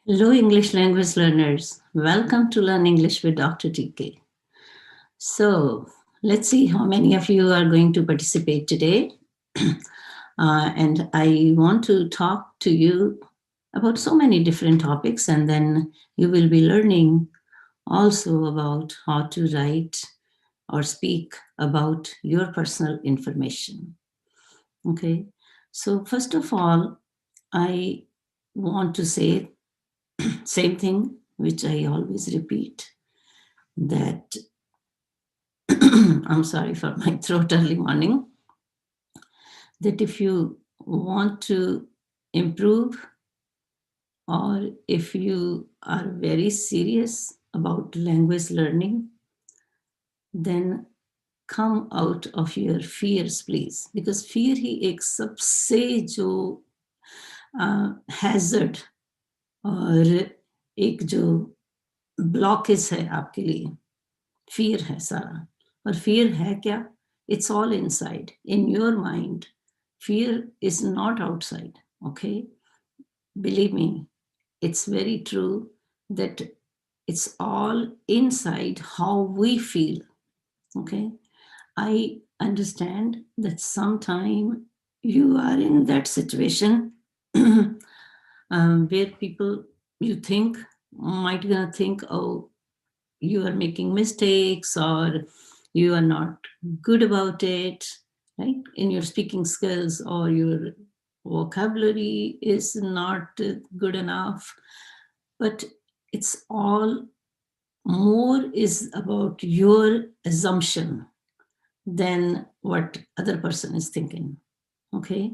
Hello, English language learners. Welcome to Learn English with Dr. TK. So, let's see how many of you are going to participate today. And I want to talk to you about so many different topics, and then you will be learning also about how to write or speak about your personal information. Okay, so first of all, I want to say same thing which I always repeat, that I'm sorry for my throat early morning, that if you want to improve or if you are very serious about language learning, then come out of your fears, please. Because fear ही एक सबसे जो hazard और एक जो blockage है आपके लिए, fear है सारा. और fear है क्या? It's all inside, in your mind. Fear is not outside, okay? Believe me, it's very true that it's all inside how we feel, okay? I understand that sometime you are in that situation where people you think might gonna think, oh, you are making mistakes or you are not good about it, right? In your speaking skills, or your vocabulary is not good enough. But it's all more is about your assumption than what other person is thinking. Okay.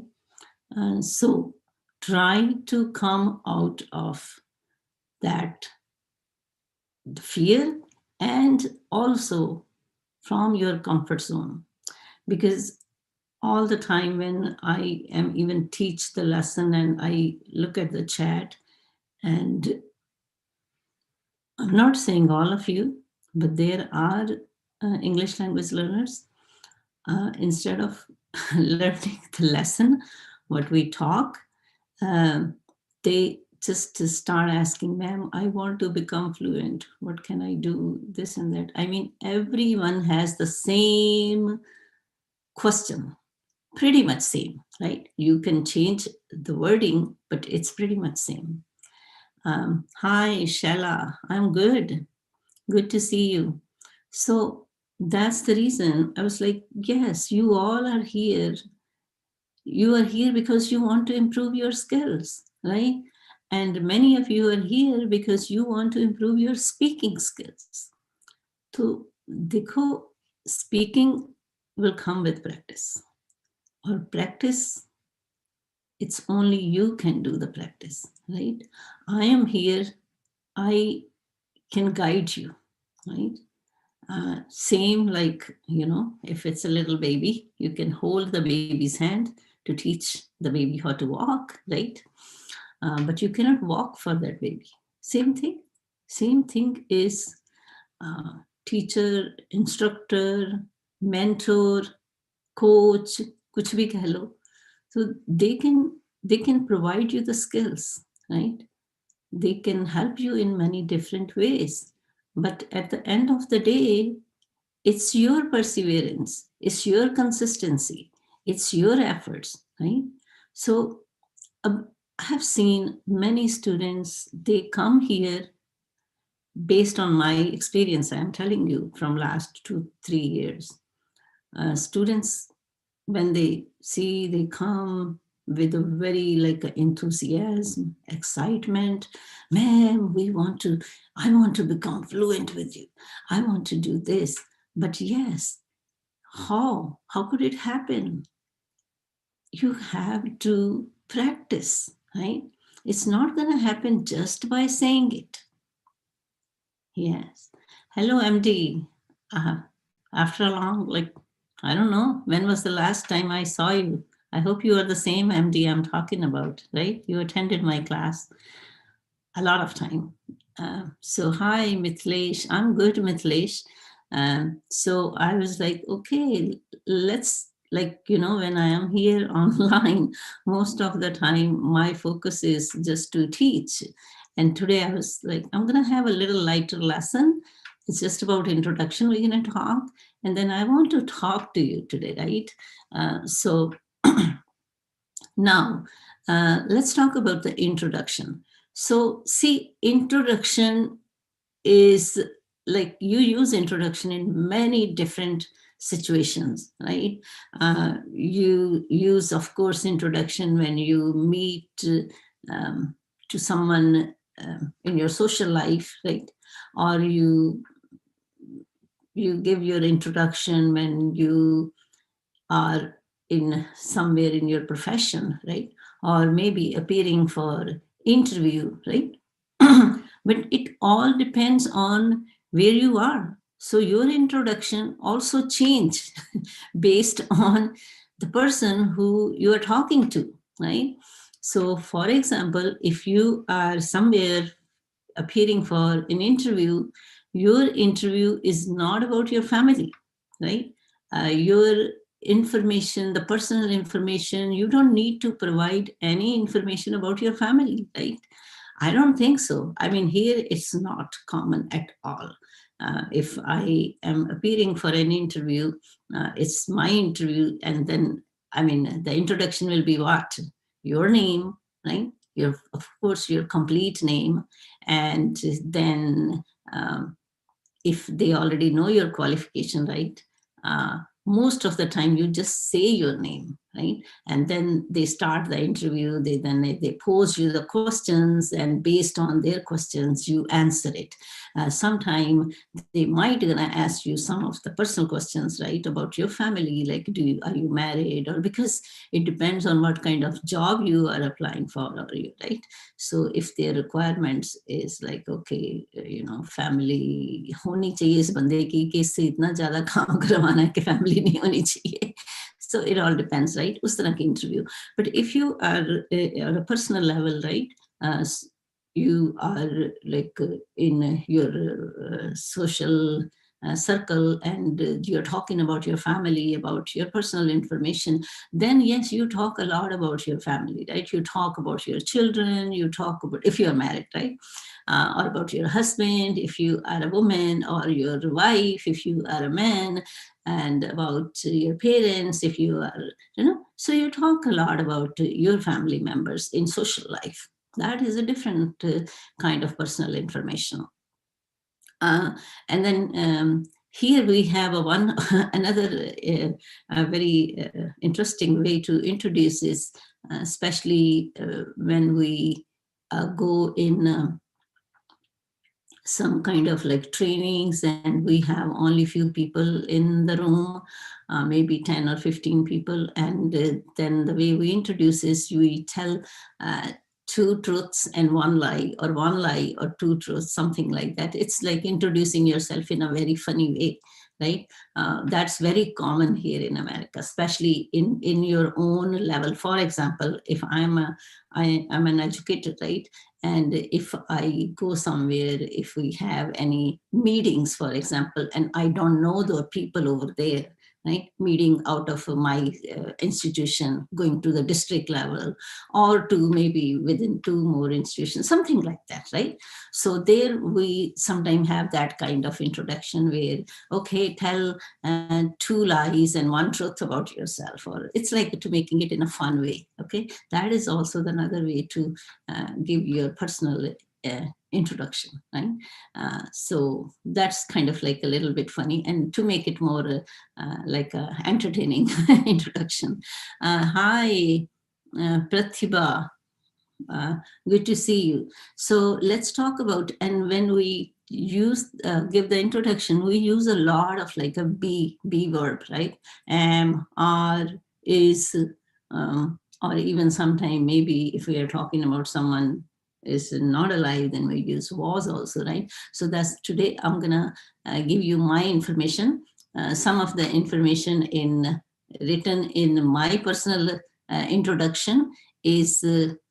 So try to come out of that fear and also from your comfort zone, because all the time when I am even teach the lesson and I look at the chat, and I'm not saying all of you, but there are English language learners, instead of learning the lesson what we talk, they just to start asking, ma'am, I want to become fluent. What can I do? This and that. I mean, everyone has the same question, pretty much same, right? You can change the wording, but it's pretty much same. Hi, Shella, I'm good. Good to see you. So that's the reason I was like, yes, you all are here. You are here because you want to improve your skills, right? And many of you are here because you want to improve your speaking skills. So, देखो, speaking will come with practice. Or practice, it's only you can do the practice, right? I am here, I can guide you, right? Same like, if it's a little baby, you can hold the baby's hand to teach the baby how to walk, right? But you cannot walk for that baby. Same thing. Same thing is teacher, instructor, mentor, coach, kuch bhi keh lo. So they can provide you the skills, right? They can help you in many different ways. But at the end of the day, it's your perseverance, it's your consistency, it's your efforts, right? So I have seen many students, they come here based on my experience, I'm telling you, from last 2-3 years. Students, when they see, they come with a very like enthusiasm, excitement. Ma'am, I want to become fluent with you. I want to do this. But yes, how could it happen? You have to practice, right? It's not going to happen just by saying it. Yes. Hello, MD. After a long, I don't know, when was the last time I saw you? I hope you are the same MD I'm talking about, right? You attended my class a lot of time. So hi, Mithilesh. I'm good, Mithilesh. So I was like, okay, let's, when I am here online, most of the time my focus is just to teach. And today I was like, I'm going to have a little lighter lesson. It's just about introduction. We're going to talk. And then I want to talk to you today, right? So now let's talk about the introduction. So see, introduction is like you use introduction in many different situations, right? You use, of course, introduction when you meet to someone in your social life, right? Or you give your introduction when you are in somewhere in your profession, right? Or maybe appearing for interview, right? But it all depends on where you are. So your introduction also change based on the person who you are talking to, right? So for example, if you are somewhere appearing for an interview, your interview is not about your family, right? Your information, the personal information, you don't need to provide any information about your family, right? I don't think so. I mean, here it's not common at all. If I am appearing for an interview, it's my interview, and then, I mean, the introduction will be what? Your name, right? Your, of course, your complete name, and then if they already know your qualification, right? Most of the time you just say your name, right? And then they start the interview, they pose you the questions, and based on their questions, you answer it. Sometime they might gonna ask you some of the personal questions, right? About your family, like are you married? Or because it depends on what kind of job you are applying for, right? So if their requirements is like, okay, family होनी चाहिए इस बंदे की कि इससे इतना ज़्यादा काम करवाना है कि family नहीं होनी चाहिए. So it all depends, right? उस तरह की interview. But if you are on a personal level, right? You are like in your social circle, and you're talking about your family, about your personal information, then yes, you talk a lot about your family, right? You talk about your children, you talk about, if you're married, right? Or about your husband, if you are a woman, or your wife, if you are a man, and about your parents, if you are, so you talk a lot about your family members in social life. That is a different kind of personal information. And then here we have another very interesting way to introduce is, especially when we go in some kind of like trainings, and we have only few people in the room, maybe 10 or 15 people. And then the way we introduce is we tell two truths and one lie or two truths, something like that. It's like introducing yourself in a very funny way, right? That's very common here in America, especially in your own level. For example, if I'm an educator, right? And if I go somewhere, if we have any meetings, for example, and I don't know the people over there, right? Meeting out of my institution, going to the district level, or to maybe within two more institutions, something like that, right? So there we sometimes have that kind of introduction where, okay, tell two lies and one truth about yourself, or it's like to making it in a fun way, okay? That is also another way to give your personal introduction, right? So that's kind of like a little bit funny, and to make it more like a entertaining introduction. Hi, Pratibha. Good to see you. So let's talk about, and when we give the introduction, we use a lot of like a be verb, right? Am, are, is, or even sometime maybe if we are talking about someone is not alive, then we use was also, right? So that's today I'm gonna give you my information, some of the information written in my personal introduction is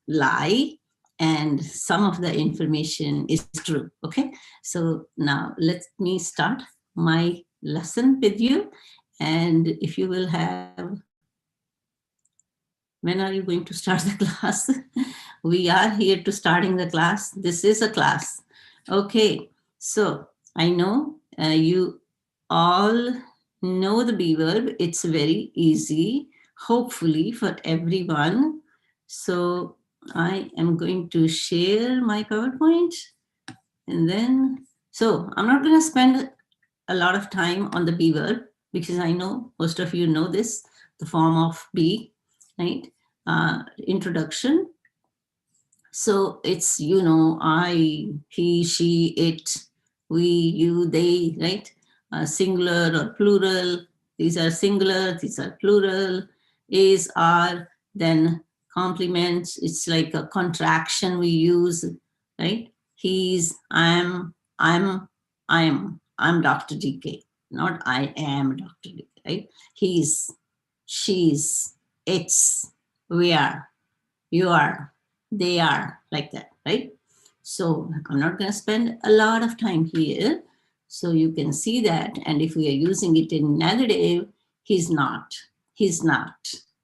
lie, and some of the information is true, okay? So now let me start my lesson with you, and if you will have When are you going to start the class? We are here to starting the class. This is a class. Okay, so I know you all know the be verb. It's very easy, hopefully, for everyone. So I am going to share my PowerPoint. And then, so I'm not going to spend a lot of time on the be verb because I know most of you know this, the form of be, right? Introduction. So it's, you know, I, he, she, it, we, you, they, right? Singular or plural. These are singular, these are plural. Is, are, then complements. It's like a contraction we use, right? He's, I'm Dr. DK, not I am Dr. DK, right? He's, she's, it's, we are, you are, they are, like that, right? So I'm not going to spend a lot of time here. So you can see that. And if we are using it in negative, he's not,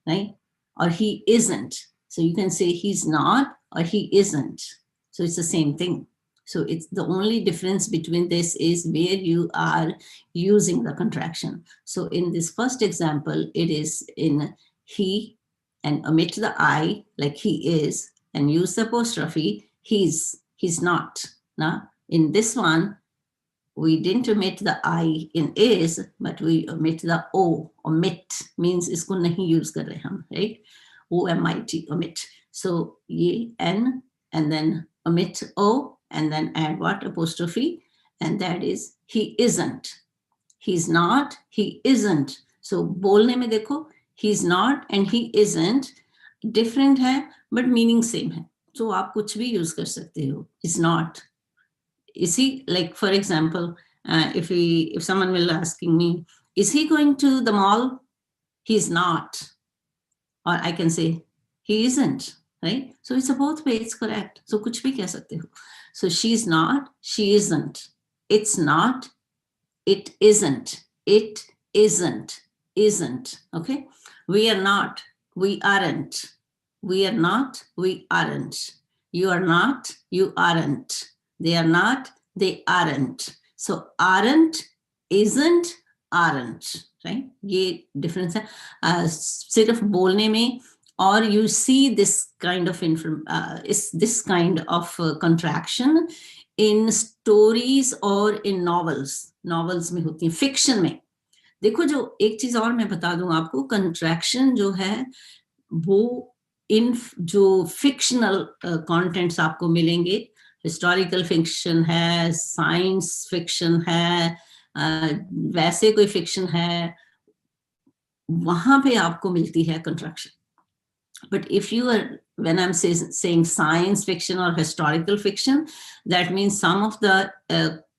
right? Or he isn't. So you can say he's not or he isn't. So it's the same thing. So it's the only difference between this is where you are using the contraction. So in this first example, it is in he, and omit the I, like he is, and use the apostrophe, he's not. Now, in this one, we didn't omit the I in is, but we omit the O. Omit means isko nahi use kar rahe hum, right? O-M-I-T, omit. So ye, N, and then omit O, and then add what? Apostrophe, and that is he isn't. He's not, he isn't. So बोलने में देखो, he's not and he isn't different है, but meaning same है. So आप कुछ भी use कर सकते हो. It's not. You see, like for example, if someone will asking me, is he going to the mall? He's not. Or I can say, he isn't, right? So it's both ways correct. So कुछ भी कह सकते हो. So she's not, she isn't. It's not, it isn't. It isn't. Okay? We are not, we aren't. We are not, we aren't. You are not, you aren't. They are not, they aren't. So aren't, isn't, aren't. Right? ये difference है. सिर्फ बोलने में, or you see this kind of contraction in stories or in novels में होती है, fiction में. देखो, जो एक चीज और मैं बता दूं आपको, contraction जो है वो इन जो fictional contents आपको मिलेंगे, historical fiction है, science fiction है, वैसे कोई fiction है, वहां पे आपको मिलती है contraction. But if you are, when I'm saying science fiction or historical fiction, that means some of the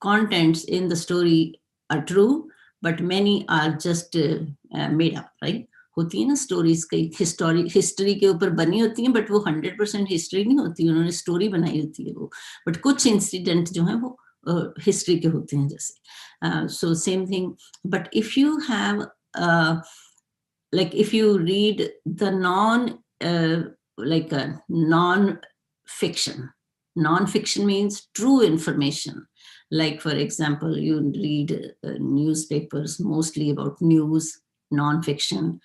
contents in the story are true, but many are just made up, right? होती है ना stories कई history के ऊपर बनी होती हैं, but वो 100% हिस्ट्री नहीं होती, उन्होंने स्टोरी बनाई होती है वो, बट कुछ इंसिडेंट जो है वो हिस्ट्री के होते हैं जैसे. So same thing. But if you have like if you read the non-fiction means true information. Like for example, you read newspapers mostly about news, non-fiction.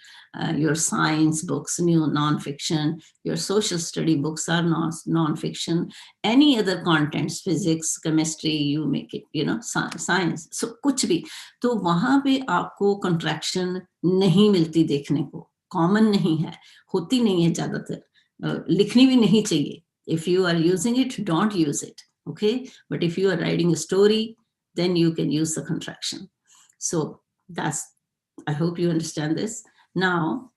Your science books, non-fiction. Your social study books are non-fiction. Any other contents, physics, chemistry, you make it, science. So कुछ भी, तो वहां पे आपको contraction नहीं मिलती देखने को, कॉमन नहीं है, होती नहीं है ज्यादातर, लिखनी भी नहीं चाहिए. If you are using it, don't use it, okay? But if you are writing a story, then you can use the contraction. So that's, I hope you understand this. Now,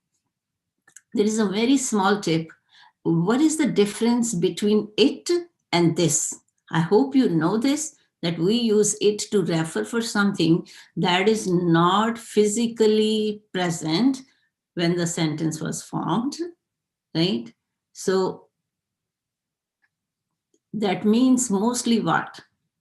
there is a very small tip. What is the difference between it and this? I hope you know this, that we use it to refer for something that is not physically present when the sentence was formed, right? So that means mostly what?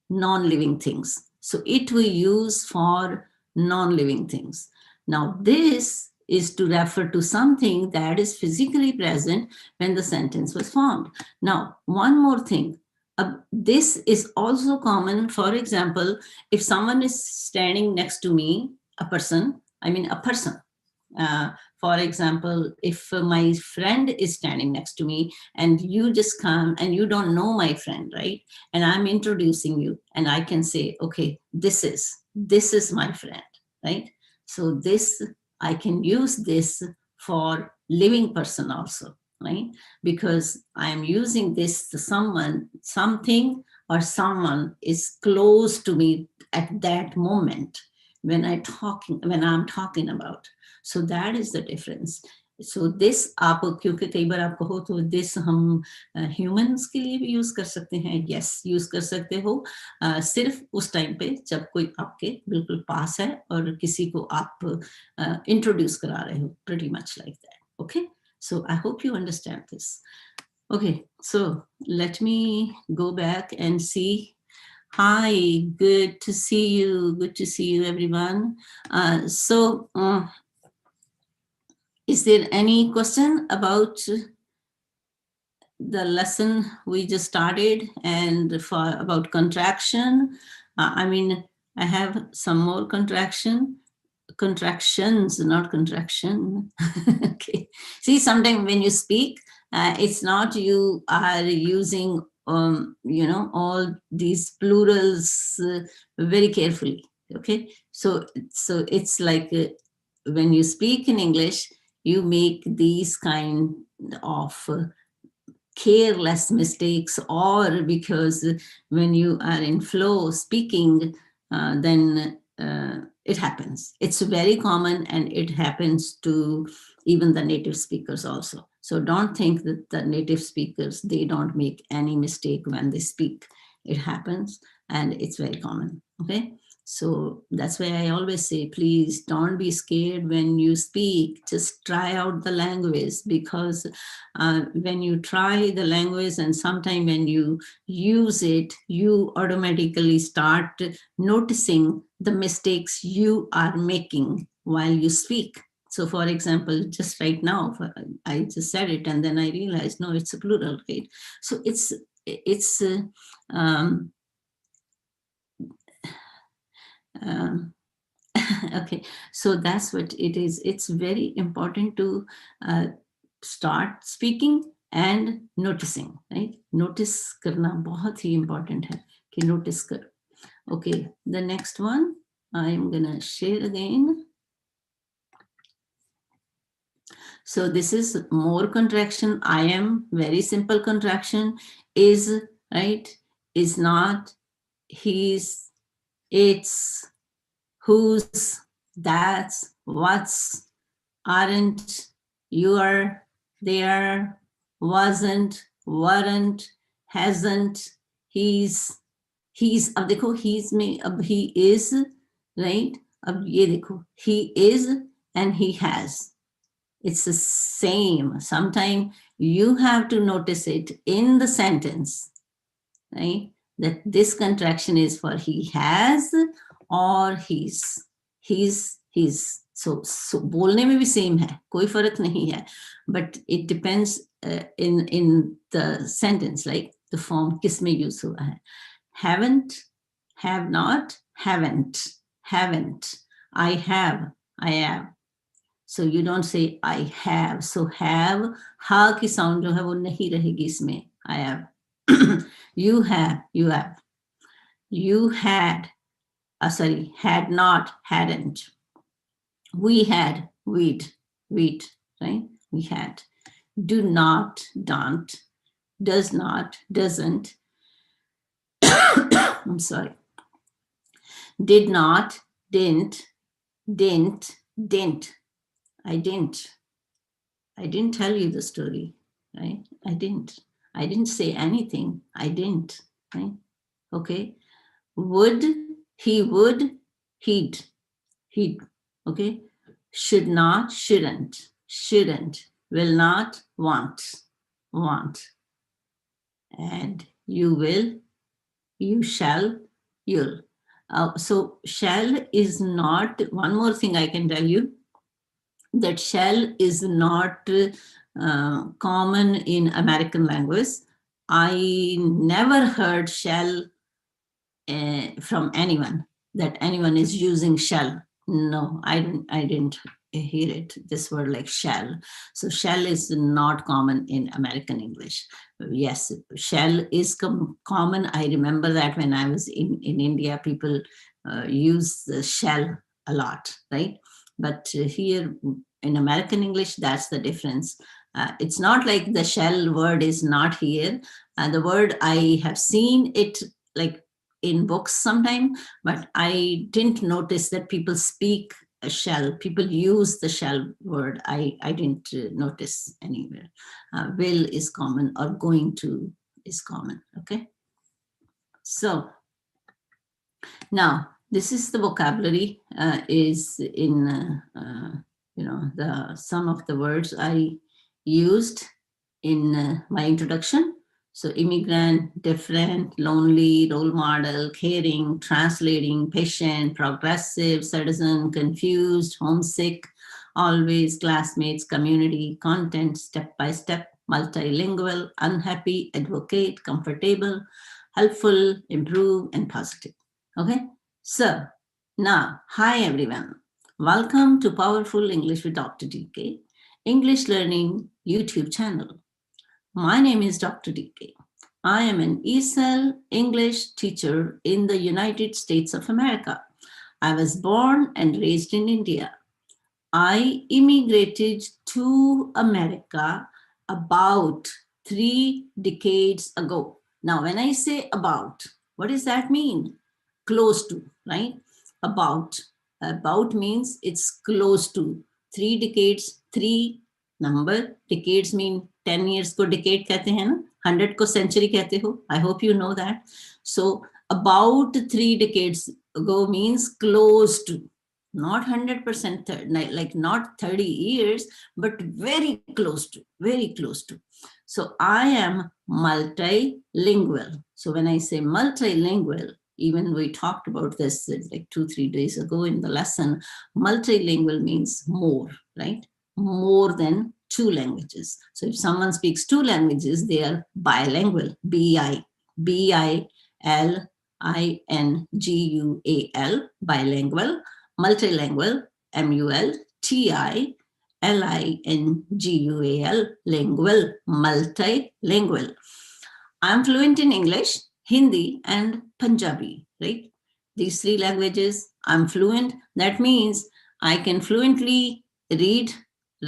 Non-living things. So it we use for non-living things. Now this is to refer to something that is physically present when the sentence was formed. Now, one more thing. This is also common. For example, if someone is standing next to me, a person, for example, if my friend is standing next to me and you just come and you don't know my friend, right? And I'm introducing you and I can say, okay, this is my friend, right? So this, I can use this for living person also, right? Because I'm using this to someone, something or someone is close to me at that moment when I'm talking about. So that is the difference. So this आप क्योंकि कई बार आप कहो तो this हम humans के लिए भी यूज कर सकते हैं. Yes, यूज कर सकते हो सिर्फ उस टाइम पे जब कोई आपके बिल्कुल पास है और किसी को आप इंट्रोड्यूस करा रहे हो. Pretty much like that. Okay, so I hope you understand this. Okay, so let me go back and see. Hi, good to see you. Good to see you, everyone. Is there any question about the lesson we just started and about contraction? I have some more contractions, not contraction. Okay. See, sometimes when you speak, it's not you are using, all these plurals very carefully. Okay. So it's like when you speak in English, you make these kind of careless mistakes, or because when you are in flow speaking, then it happens. It's very common and it happens to even the native speakers also. So don't think that the native speakers, they don't make any mistake when they speak. It happens and it's very common. Okay. So that's why I always say, please don't be scared when you speak. Just try out the language, because when you try the language and sometime when you use it, you automatically start noticing the mistakes you are making while you speak. So for example, just right now, I just said it and then I realized, no, it's a plural, right? So it's okay, so that's what it is. It's very important to start speaking and noticing, right? Notice करना बहुत ही important है कि notice करो. Okay, the next one I'm gonna share again. So this is more contraction. I am, very simple contraction. Is, right? Is not, he's, it's, whose, that's, what's, aren't, you're, there, wasn't, weren't, hasn't, he's. अब देखो he's में अब he is, right? अब ये देखो he is and he has. It's the same. Sometimes you have to notice it in the sentence, right? That this contraction is for he has or he's. So बोलने में भी same है, कोई फर्क नहीं है, but it depends in the sentence, like the form किस में use हुआ है. Haven't, have not, haven't. I have. So you don't say I have. So have, ha की sound जो है वो नहीं रहेगी इसमें. I have. You have. You had. Had not, hadn't. We had, we'd, right? We had. Do not, don't. Does not, doesn't. I'm sorry. Did not, didn't. I didn't tell you the story, right? I didn't say anything. I didn't, right? Okay. Would, he would, he'd, okay. Should not, shouldn't, will not, want. And you will, you shall, you'll. So shall is not, one more thing I can tell you. that shall is not common in American language. I never heard shall from anyone, that anyone is using shall. No, I didn't hear it, this word like shall. So shall is not common in American English. Yes, shall is common. I remember that when I was in India, people use the shall a lot, right? But here in American English, that's the difference. It's not like the shall word is not here. The word, I have seen it like in books sometime, but I didn't notice that people speak a shall. People use the shall word. I didn't notice anywhere. Will is common, or going to is common. Okay. So now this is the vocabulary is in the some of the words I used in my introduction. So immigrant, different, lonely, role model, caring, translating, patient, progressive, citizen, confused, homesick, always, classmates, community, content, step by step, multilingual, unhappy, advocate, comfortable, helpful, improve, and positive. Okay, so now, hi everyone. Welcome to Powerful English with Dr. DK, English Learning YouTube channel. My name is Dr. DK. I am an ESL English teacher in the United States of America. I was born and raised in India. I immigrated to America about 3 decades ago. Now, when I say about, what does that mean? Close to, right? About. About means it's close to. 3 decades, 3 number. Decades mean 10 years को decade कहते हैं ना, 100 को century कहते हो. I hope you know that. So about 3 decades ago means close to, not 100%, like not 30 years, but very close to, very close to. So I am multilingual. So when I say multilingual, even we talked about this like 2-3 days ago in the lesson, multilingual means more, right? More than 2 languages. So if someone speaks 2 languages, they are bilingual, B-I-L-I-N-G-U-A-L, bilingual, multilingual, M-U-L-T-I-L-I-N-G-U-A-L, lingual, multilingual. I'm fluent in English, Hindi, and Punjabi, right? These 3 languages, I'm fluent. That means I can fluently read,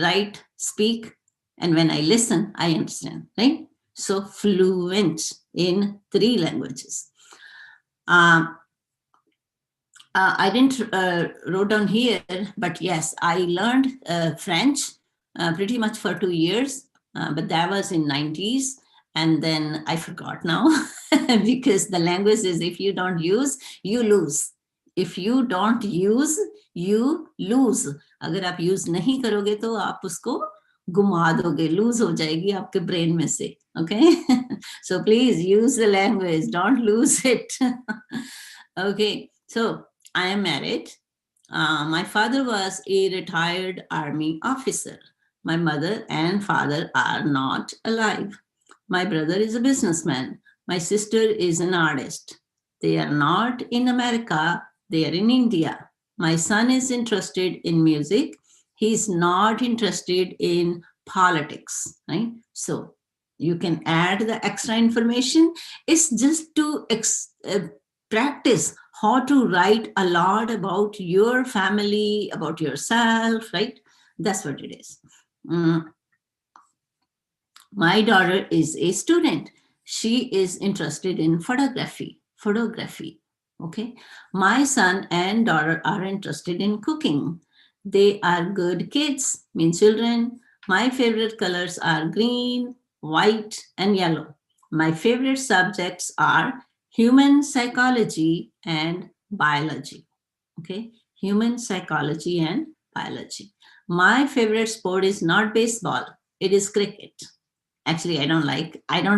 write, speak, and when I listen, I understand, right? So fluent in 3 languages. I didn't wrote down here, but yes, I learned French pretty much for 2 years, but that was in 90s. And then I forgot now because the language is, if you don't use, you lose. If you don't use, you lose. अगर आप use नहीं करोगे तो आप उसको गुमा दोगे, lose हो जाएगी आपके brain में से. Okay, so please use the language, don't lose it. Okay, so I am married. My father was a retired army officer. My mother and father are not alive. My brother is a businessman. My sister is an artist. They are not in America, they are in India. My son is interested in music. He's not interested in politics, right? So you can add the extra information. It's just to practice how to write a lot about your family, about yourself, right? That's what it is. My daughter is a student. She is interested in photography. Okay. My son and daughter are interested in cooking. They are good kids, mean children. My favorite colors are green, white, and yellow. My favorite subjects are human psychology and biology. Okay. Human psychology and biology. My favorite sport is not baseball. It is cricket. Actually, I don't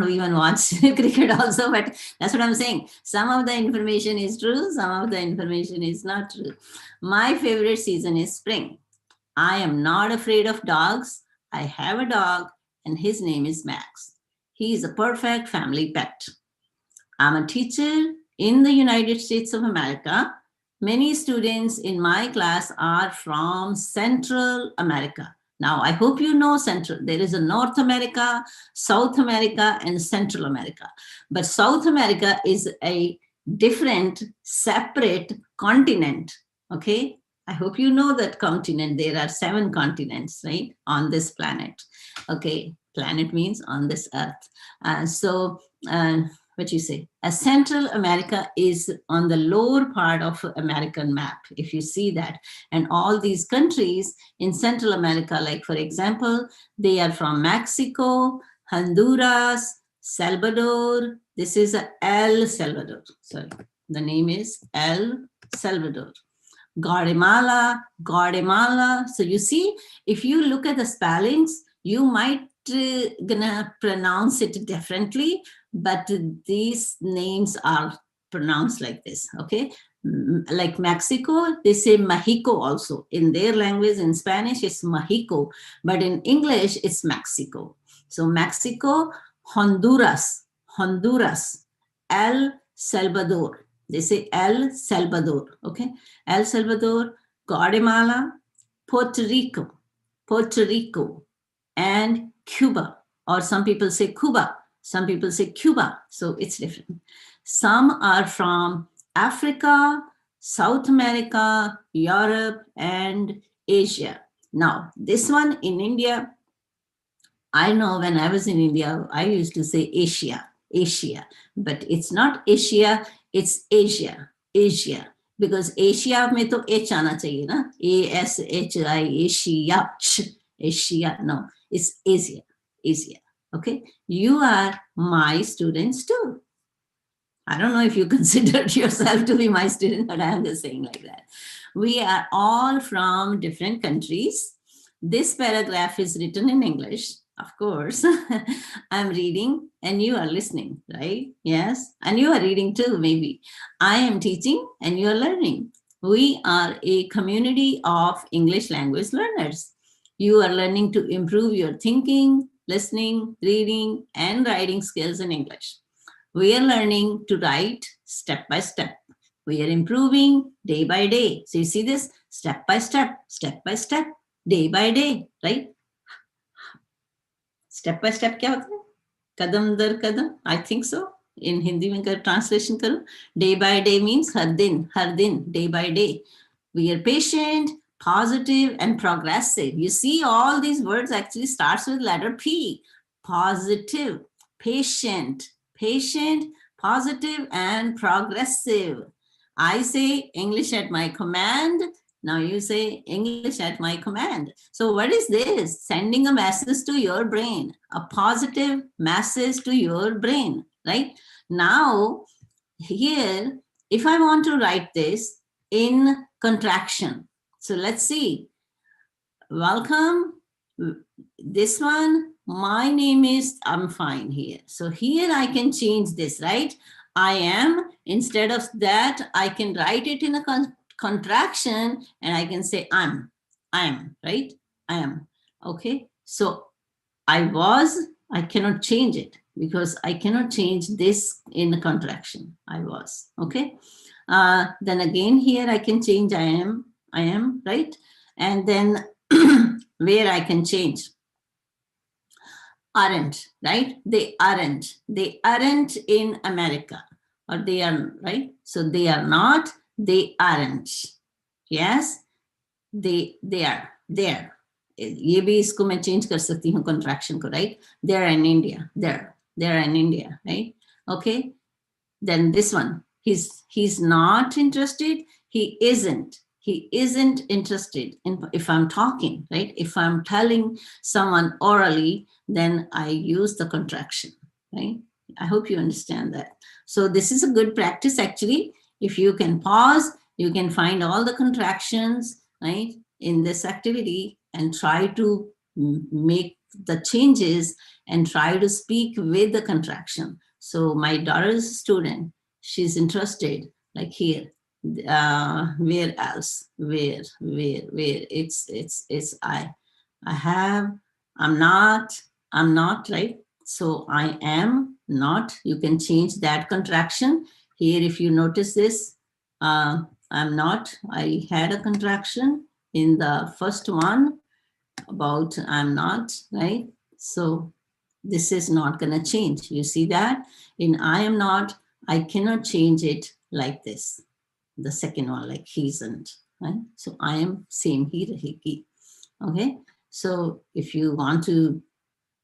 even watch cricket also, but that's what I'm saying. Some of the information is true, some of the information is not true. My favorite season is spring. I am not afraid of dogs. I have a dog and his name is Max. He is a perfect family pet. I'm a teacher in the United States of America. Many students in my class are from Central America. Now, I hope you know Central. There is a North America, South America, and Central America. But South America is a different, separate continent, okay? I hope you know that continent. There are 7 continents, right, on this planet. Okay, planet means on this earth. What you say? Central America is on the lower part of American map, if you see that. And all these countries in Central America, like for example, they are from Mexico, Honduras, Salvador. This is El Salvador. Sorry, the name is El Salvador. Guatemala. So you see, if you look at the spellings, you might gonna pronounce it differently, but these names are pronounced like this, okay? Like Mexico, they say Mexico also. In their language, in Spanish, it's Mexico, but in English, it's Mexico. So Mexico, Honduras, El Salvador. They say El Salvador, okay? El Salvador, Guatemala, Puerto Rico, and Cuba. Or some people say Cuba, some people say Cuba, so it's different. Some are from Africa, South America, Europe, and Asia. Now, this one in India, I know when I was in India, I used to say Asia, but it's not Asia, it's Asia, because Asia में तो H आना चाहिए ना, ASHI, Asia, no, it's Asia, okay? You are my students too. I don't know if you considered yourself to be my student, but I'm just saying like that. We are all from different countries. This paragraph is written in English, of course. I'm reading and you are listening, right? Yes. And you are reading too, maybe. I am teaching and you are learning. We are a community of English language learners. You are learning to improve your thinking, listening, reading, and writing skills in English. We are learning to write step by step. We are improving day by day. So you see this step by step, day by day, right? Step by step क्या होता है? कदम दर कदम, I think so. In Hindi में कर translation करो. Day by day means हर दिन, day by day. We are patient, positive, and progressive. You see, all these words actually starts with letter P. Positive, patient, positive, and progressive. I say English at my command. Now you say English at my command. So what is this? Sending a message to your brain, a positive message to your brain, right? Now, here, if I want to write this in contraction, so let's see. Welcome. This one, my name is, I'm fine here. So here I can change this, right? I am, instead of that, I can write it in a contraction and I can say I'm, right? I am, okay? So I cannot change it because I cannot change this in a contraction, I was, okay? Then again here I can change I am, right? And then where I can change aren't, right? They aren't in America, or they are, right? So they are not, they aren't. Yes, they are there. ये भी इसको मैं change कर सकती हूँ contraction को, right? They're in India, they're in India, right? Okay. Then this one, he's not interested. He isn't interested in, if I'm talking, right? If I'm telling someone orally, then I use the contraction, right? I hope you understand that. So this is a good practice actually. If you can pause, you can find all the contractions, right, in this activity and try to make the changes and try to speak with the contraction. So my daughter's student, she's interested, like here, where else? Where? It's I. I have, I'm not, right? So I am not. You can change that contraction. Here, if you notice this, I'm not. I had a contraction in the first one about I'm not, right? So this is not going to change. You see that? In I am not, I cannot change it like this. The second one, like he isn't, right? So I am, same, he, rahegi. Okay. So if you want to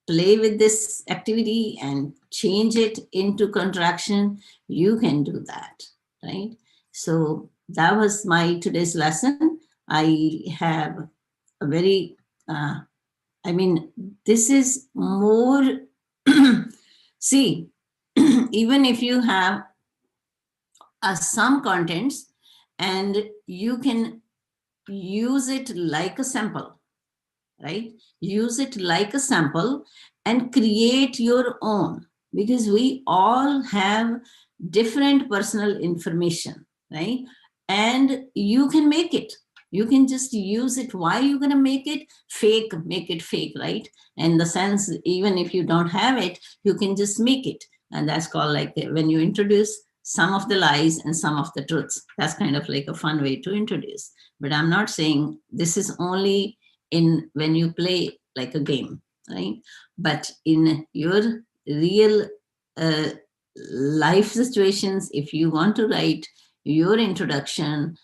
play with this activity and change it into contraction, you can do that, right? So that was my today's lesson. I have a very, I mean, this is more, see, even if you have some contents and you can use it like a sample, right? Use it like a sample and create your own, because we all have different personal information, right? And you can make it. You can just use it. Why are you going to make it fake? Make it fake, right? In the sense, even if you don't have it, you can just make it. And that's called like when you introduce some of the lies and some of the truths. That's kind of like a fun way to introduce. But I'm not saying this is only in when you play like a game, right? But in your real life situations, if you want to write your introduction,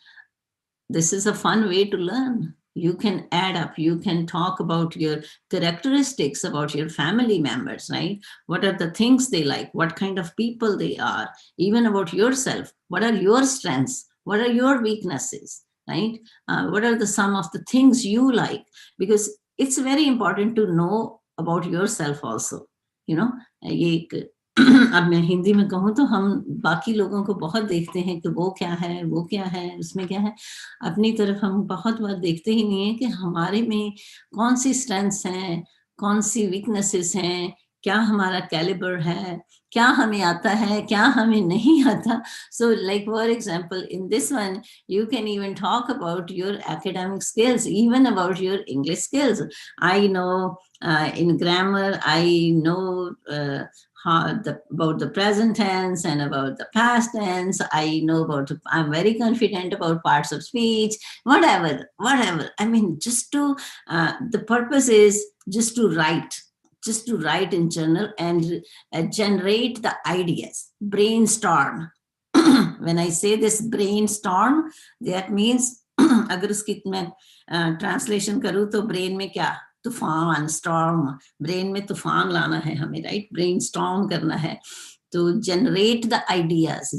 this is a fun way to learn. You can add up, you can talk about your characteristics, about your family members, right? What are the things they like, what kind of people they are, even about yourself. What are your strengths, what are your weaknesses, right? What are the some of the things you like? Because it's very important to know about yourself also, you know. ये एक अब मैं हिंदी में कहूँ तो हम बाकी लोगों को बहुत देखते हैं कि वो क्या है, वो क्या है, उसमें क्या है। अपनी तरफ हम बहुत बार देखते ही नहीं है कि हमारे में कौन सी स्ट्रेंथ्स हैं, कौन सी वीकनेसेस हैं, क्या हमारा कैलिबर है, क्या हमें आता है, क्या हमें नहीं आता. So like for example, in this one, you can even talk about your academic skills, even about your English skills. I know in grammar, I know about the present tense and about the past tense. I know about, I'm very confident about parts of speech, whatever. I mean, just to, the purpose is just to write in journal and generate the ideas, brainstorm. When I say this brainstorm, that means अगर उसकी मैं translation करूँ तो brain में क्या, तूफान, storm, brain में तूफान लाना है हमें, right? Brainstorm करना है. तो generate the ideas,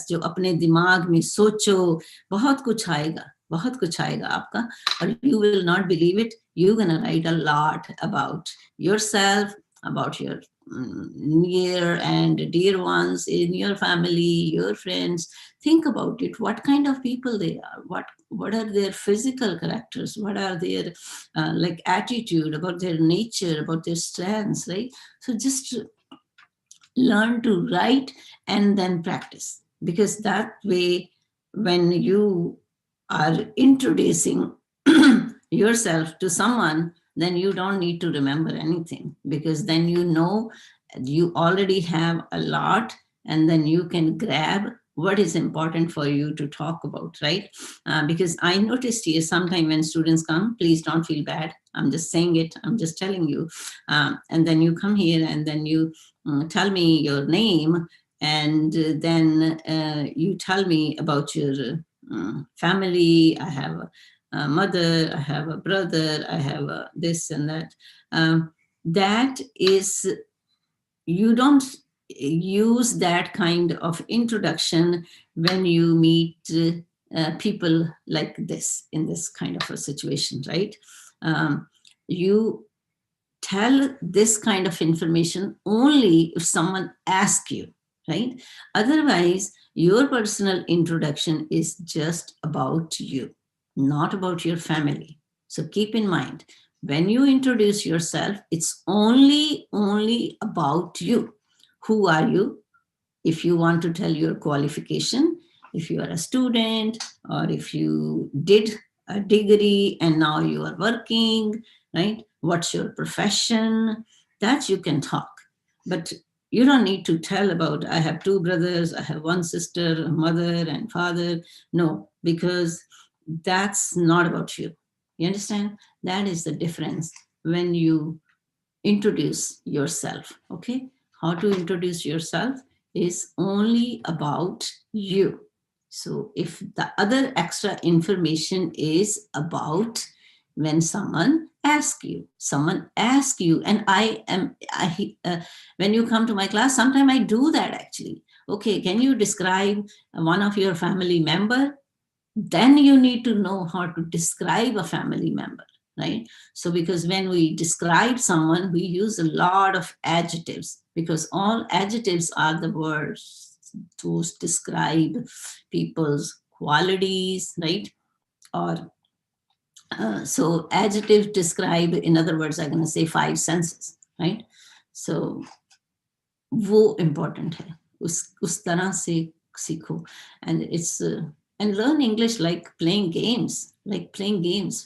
जो अपने दिमाग में सोचो, बहुत कुछ आएगा आपका, और you will not believe it, you're gonna write a lot about yourself, about your near and dear ones in your family, your friends. Think about it, what kind of people they are, what are their physical characters, what are their like attitude, about their nature, about their strengths, right? So just learn to write and then practice, because that way when you are introducing yourself to someone, then you don't need to remember anything, because then you know you already have a lot, and then you can grab what is important for you to talk about, right? Because I noticed here sometime when students come, please don't feel bad, I'm just saying it, I'm just telling you, and then you come here and then you tell me your name, and then you tell me about your family. I have a mother, I have a brother, I have this and that. That is, you don't use that kind of introduction when you meet people like this, in this kind of a situation, right? You tell this kind of information only if someone asks you, right? Otherwise, your personal introduction is just about you, not about your family. So keep in mind, when you introduce yourself, it's only about you. Who are you? If you want to tell your qualification, if you are a student, or if you did a degree and now you are working, right? What's your profession? That you can talk. But you don't need to tell about, I have 2 brothers, I have 1 sister, mother and father. No, because that's not about you. You understand? That is the difference when you introduce yourself. Okay, how to introduce yourself is only about you. So if the other extra information is about when someone asks you, and when you come to my class, sometimes I do that actually. Okay, can you describe one of your family member? Then you need to know how to describe a family member, right? So because when we describe someone, we use a lot of adjectives, because all adjectives are the words to describe people's qualities, right? Or so adjectives describe, in other words, I'm going to say 5 senses, right? So वो important है, उस तरह से सीखो. And it's and learn English like playing games,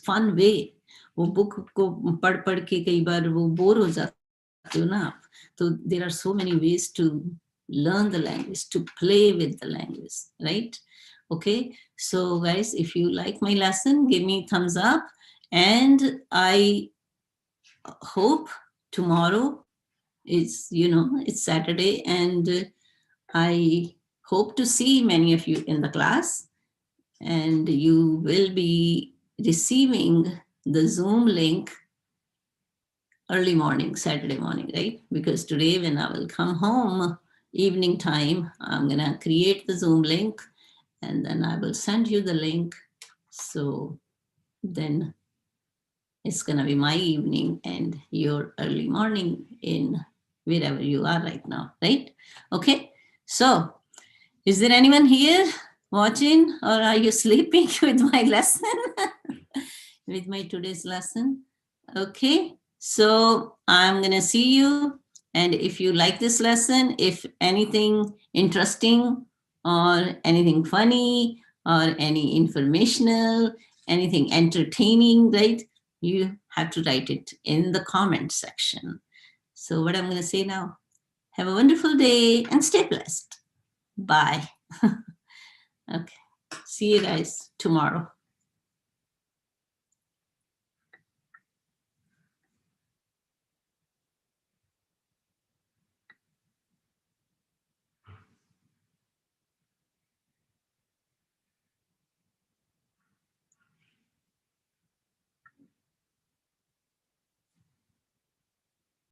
fun way. वो book को पढ़ के कई बार वो बोर हो जाते हो ना आप, तो there are so many ways to learn the language, to play with the language, right? Okay, so guys, if you like my lesson, give me thumbs up, and I hope tomorrow it's Saturday, and I hope to see many of you in the class, and you will be receiving the Zoom link early morning, Saturday morning, right? Because today when I will come home, evening time, I'm gonna create the Zoom link, and then I will send you the link. So then it's gonna be my evening and your early morning in wherever you are right now, right? Okay, so is there anyone here watching, or are you sleeping with my lesson? With my today's lesson? Okay, so I'm gonna see you, and if you like this lesson, if anything interesting or anything funny or any informational, anything entertaining, right? You have to write it in the comment section. So what I'm going to say now, have a wonderful day and stay blessed. Bye. Okay. See you guys tomorrow.